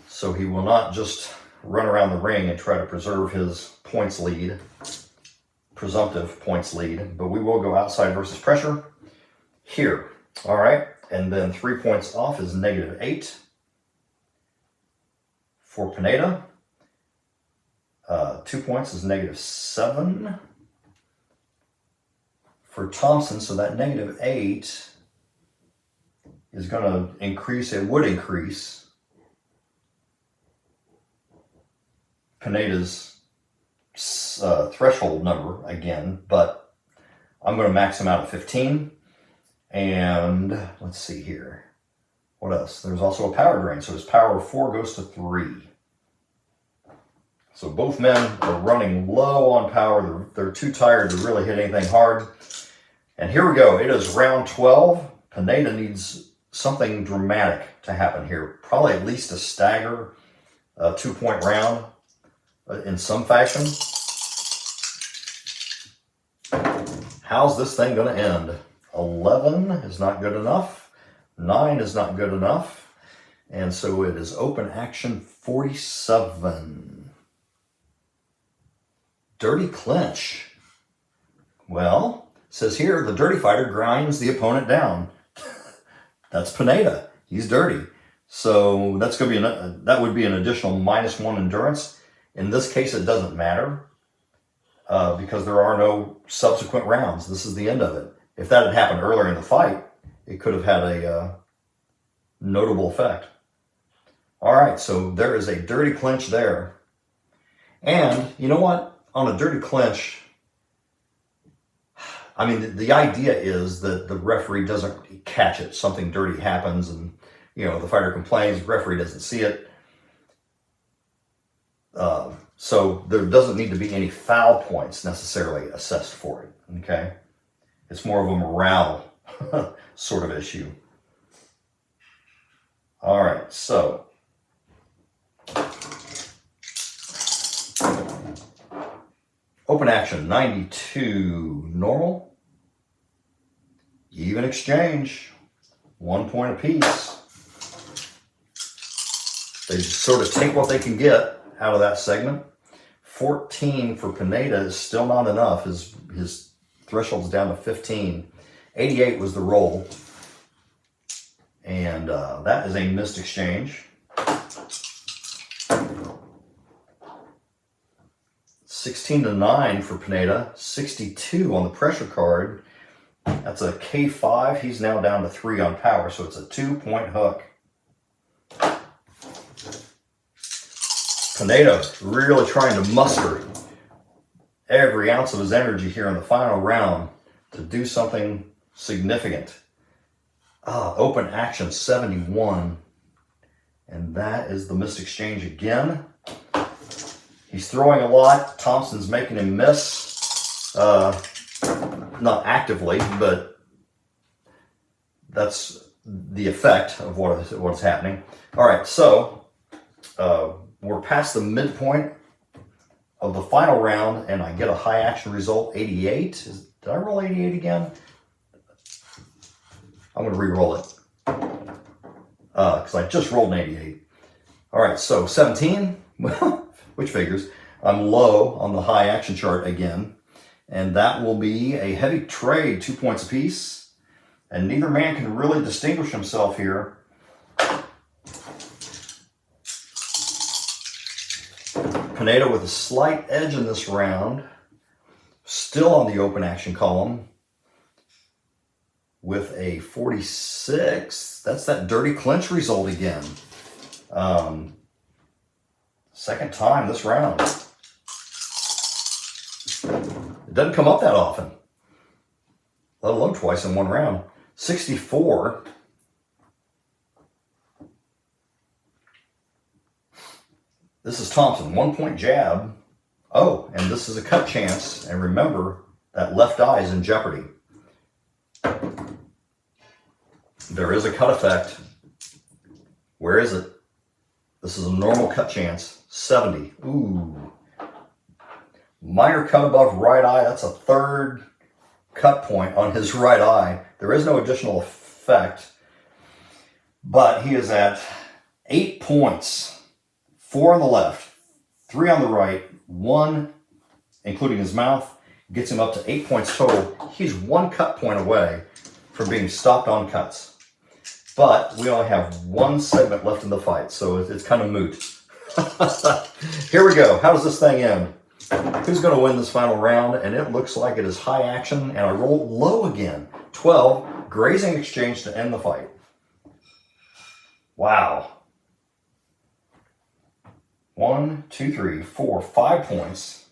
So he will not just run around the ring and try to preserve his points lead, presumptive points lead, but we will go outside versus pressure here. All right, and then 3 points off is -8 for Pineda. 2 points is -7 for Thompson, so that -8 is going to increase. It would increase Pineda's threshold number again, but I'm going to max him out at 15. And let's see here. What else? There's also a power drain, so his power of 4 goes to 3. So both men are running low on power. They're too tired to really hit anything hard. And here we go. It is round 12. Pineda needs something dramatic to happen here. Probably at least a stagger 2-point round in some fashion. How's this thing going to end? 11 is not good enough. 9 is not good enough. And so it is open action 47. Dirty clinch. Well, it says here, the dirty fighter grinds the opponent down. That's Pineda. He's dirty. So that's going to be that would be an additional -1 endurance. In this case, it doesn't matter because there are no subsequent rounds. This is the end of it. If that had happened earlier in the fight, it could have had a notable effect. All right, so there is a dirty clinch there. And you know what? On a dirty clinch, I mean, the idea is that the referee doesn't catch it. Something dirty happens and, you know, the fighter complains, the referee doesn't see it. So there doesn't need to be any foul points necessarily assessed for it, okay? It's more of a morale sort of issue. All right, so open action, 92 normal, even exchange, 1 point apiece. They just sort of take what they can get out of that segment. 14 for Pineda is still not enough. His threshold's down to 15. 88 was the roll. And that is a missed exchange. 16-9 for Pineda. 62 on the pressure card. That's a K5. He's now down to 3 on power, so it's a 2-point hook. Pineda really trying to muster every ounce of his energy here in the final round to do something significant. Open action, 71. And that is the missed exchange again. He's throwing a lot. Thompson's making him miss. Not actively, but that's the effect of what's happening. All right, so we're past the midpoint of the final round, and I get a high action result, 88. Did I roll 88 again? I'm going to re-roll it because I just rolled an 88. All right, so 17, well, which figures. I'm low on the high action chart again, and that will be a heavy trade, 2 points apiece, and neither man can really distinguish himself here. Pineda with a slight edge in this round, still on the open action column with a 46. That's that dirty clinch result again. Second time this round. It doesn't come up that often, let alone twice in one round. 64. This is Thompson, 1 point jab. Oh, and this is a cut chance. And remember, that left eye is in jeopardy. There is a cut effect. Where is it? This is a normal cut chance, 70. Ooh. Minor cut above right eye. That's a third cut point on his right eye. There is no additional effect, but he is at 8 points. 4 on the left, 3 on the right, 1, including his mouth, gets him up to 8 points total. He's 1 cut point away from being stopped on cuts. But we only have 1 segment left in the fight, so it's kind of moot. Here we go. How does this thing end? Who's going to win this final round? And it looks like it is high action, and I roll low again. 12, grazing exchange to end the fight. Wow. 1, 2, 3, 4, 5 points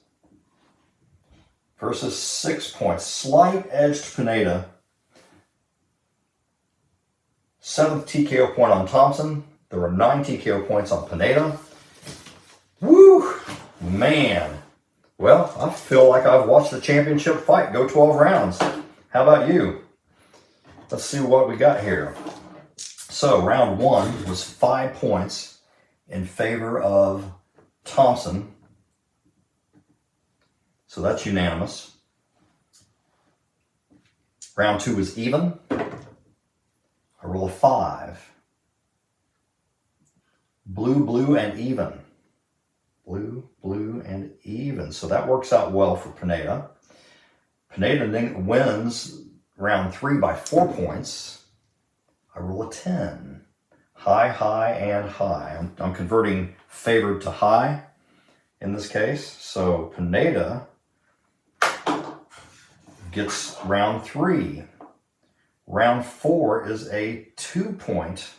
versus 6 points. Slight edge to Pineda. 7th TKO point on Thompson. There were 9 TKO points on Pineda. Woo! Man. Well, I feel like I've watched the championship fight go 12 rounds. How about you? Let's see what we got here. So, round 1 was 5 points in favor of Thompson. So that's unanimous. Round 2 is even. I roll a 5. Blue, blue, and even. Blue, blue, and even. So that works out well for Pineda. Pineda wins round 3 by 4 points. I roll a 10. High, high, and high. I'm converting favored to high in this case. So Pineda gets round 3. Round 4 is a 2-point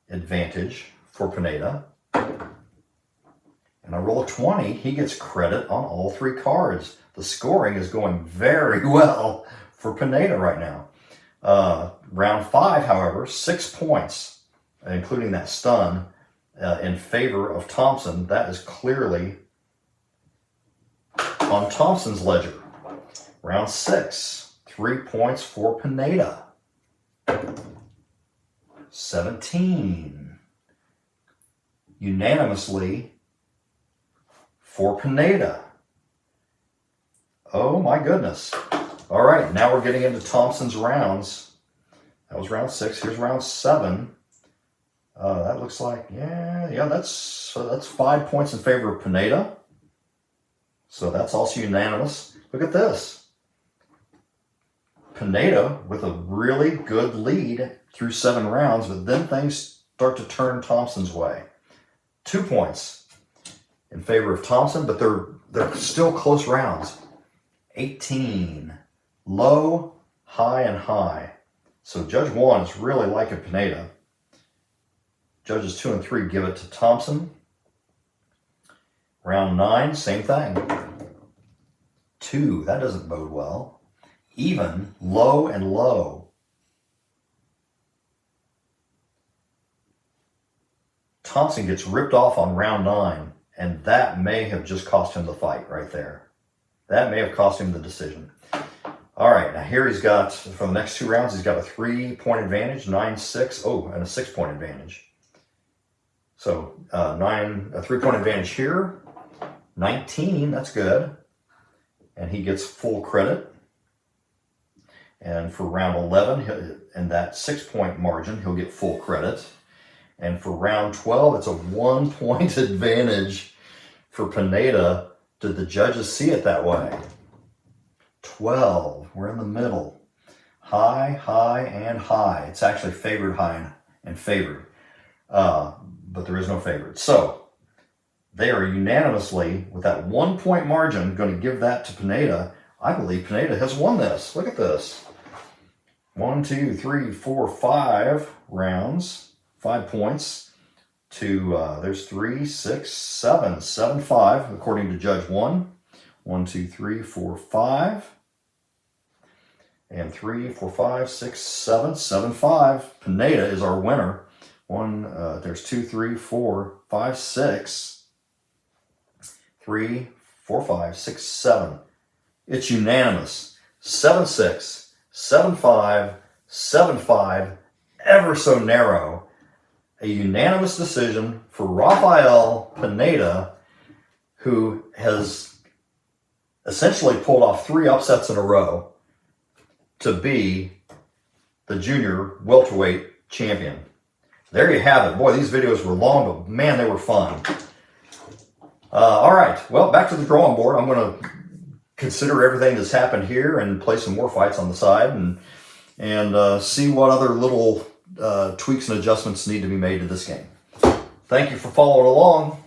advantage for Pineda. And I roll a 20. He gets credit on all 3 cards. The scoring is going very well for Pineda right now. Round 5, however, 6 points, including that stun, in favor of Thompson. That is clearly on Thompson's ledger. Round 6, 3 points for Pineda. 17. Unanimously for Pineda. Oh my goodness. All right, now we're getting into Thompson's rounds. That was round 6. Here's round 7. That looks like, yeah, that's 5 points in favor of Pineda. So that's also unanimous. Look at this. Pineda with a really good lead through 7 rounds, but then things start to turn Thompson's way. 2 points in favor of Thompson, but they're still close rounds. 18. Low, high, and high. So Judge 1 is really liking Pineda. Judges 2 and 3 give it to Thompson. Round 9, same thing. 2, that doesn't bode well. Even, low, and low. Thompson gets ripped off on round 9, and that may have just cost him the fight right there. That may have cost him the decision. All right, now here he's got, for the next 2 rounds, he's got a 3-point advantage, 9-6, and a 6-point advantage. So a 3-point advantage here, 19, that's good. And he gets full credit. And for round 11, and that 6-point margin, he'll get full credit. And for round 12, it's a 1-point advantage for Pineda. Did the judges see it that way? 12, we're in the middle. High, high, and high. It's actually favored, high, and favored. But there is no favorite. So they are unanimously, with that 1-point margin, going to give that to Pineda. I believe Pineda has won this. Look at this. 1, 2, 3, 4, 5 rounds, 5 points to, there's 3, 6, 7, 7, 5, according to Judge 1. 1, 2, 3, 4, 5. And 3, 4, 5, 6, 7, 7, 5. Pineda is our winner. There's 2, 3, 4, 5, 6. 3, 4, 5, 6, 7. It's unanimous. 7-6, 7-5, 7-5, ever so narrow. A unanimous decision for Rafael Pineda, who has essentially pulled off 3 upsets in a row to be the junior welterweight champion. There you have it. Boy, these videos were long, but man, they were fun. All right, well, back to the drawing board. I'm going to consider everything that's happened here and play some more fights on the side and see what other little tweaks and adjustments need to be made to this game. Thank you for following along.